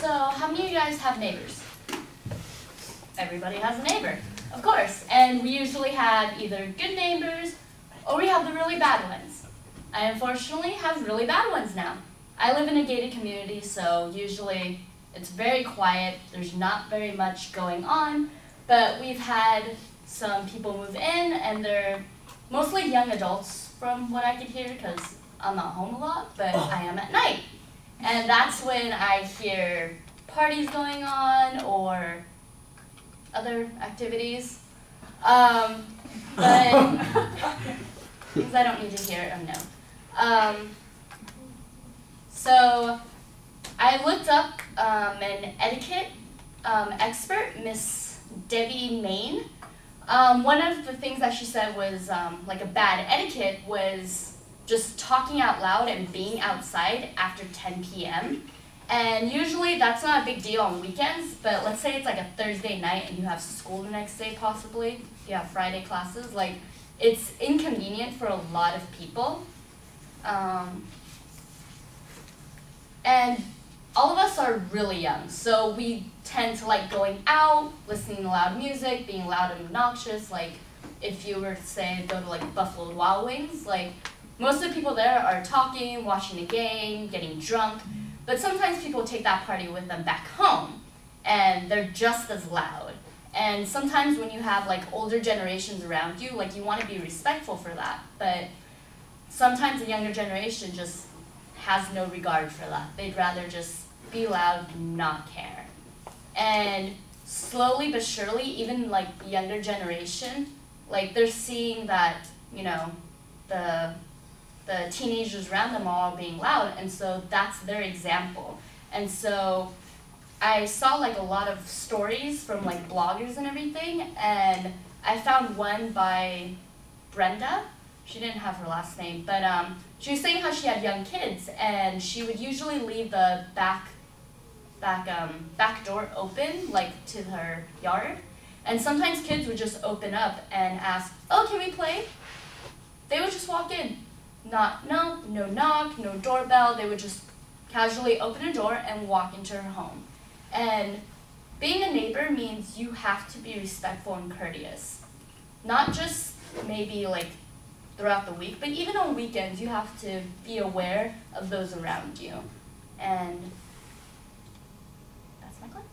So, how many of you guys have neighbors? Everybody has a neighbor, of course. And we usually have either good neighbors or we have the really bad ones. I unfortunately have really bad ones now. I live in a gated community, so usually it's very quiet. There's not very much going on, but we've had some people move in, and they're mostly young adults from what I could hear, because I'm not home a lot, but I am at night. And that's when I hear parties going on or other activities. But because I don't need to hear it, no. So I looked up an etiquette expert, Miss Debbie Main. One of the things that she said was like a bad etiquette was just talking out loud and being outside after 10 p.m. And usually that's not a big deal on weekends, but let's say it's like a Thursday night and you have school the next day possibly, you have Friday classes, like it's inconvenient for a lot of people. And all of us are really young, so we tend to like going out, listening to loud music, being loud and obnoxious. Like if you were to say go to like Buffalo Wild Wings, like most of the people there are talking, watching a game, getting drunk, but sometimes people take that party with them back home and they're just as loud. And sometimes when you have like older generations around you, like you want to be respectful for that, but sometimes the younger generation just has no regard for that. They'd rather just be loud and not care. And slowly but surely, even like the younger generation, like they're seeing that, you know, the teenagers around them are all being loud, and so that's their example. And so I saw like a lot of stories from like bloggers and everything, and I found one by Brenda. She didn't have her last name, but she was saying how she had young kids, and she would usually leave the back door open, like to her yard, and sometimes kids would just open up and ask, "Oh, can we play?" They would just walk in, no knock, no doorbell. They would just casually open a door and walk into her home. And being a neighbor means you have to be respectful and courteous, not just maybe like throughout the week, but even on weekends, you have to be aware of those around you. And that's my class.